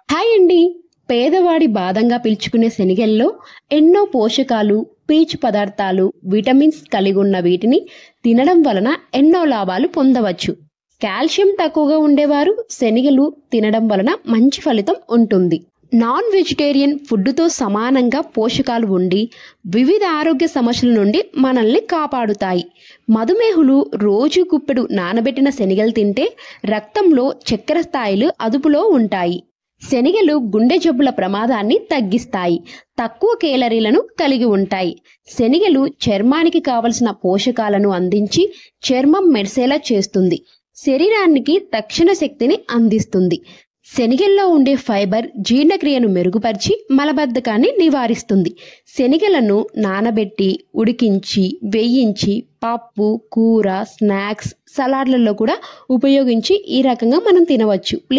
Hi అండి. పేదవాడి బాదంగా పిలుచుకునే శనగల్లో ఎన్నో పోషకాలు, పీచు పదార్థాలు, విటమిన్స్ కలిగి ఉన్న వీటిని తినడం వలన ఎన్నో లాభాలు పొందవచ్చు. కాల్షియం తక్కువగా ఉండేవారు శనగలు తినడం వలన మంచి ఫలితం ఉంటుంది. నాన్ వెజిటేరియన్ ఫుడ్డుతో సమానంగా పోషకాలు ఉండి వివిధ ఆరోగ్య సమస్యల నుండి మనల్ని కాపాడుతాయి. మధుమేహులు రోజు గుప్పెడు నానబెట్టిన శనగలు తింటే రక్తంలో చక్కెర స్థాయిలు అదుపులో ఉంటాయి. శనగలు గుండె జబ్బుల ప్రమాదాన్ని తగ్గిస్తాయి. తక్కువ కేలరీలను కలిగి ఉంటాయి. శనగలు చర్మానికి కావలసిన పోషకాలను అందించి చర్మం మెరిసేలా చేస్తుంది. శరీరానికి తక్షణ శక్తిని అందిస్తుంది. శనగల్లో ఉండే ఫైబర్ జీర్ణక్రియను మెరుగుపరిచి మలబద్ధకాన్ని నివారిస్తుంది. శనగలను నానబెట్టి, ఉడికించి, వేయించి పప్పు, కూర, స్నాక్స్, సలాడ్లలో కూడా ఉపయోగించి ఈ రకంగా మనం తినవచ్చు.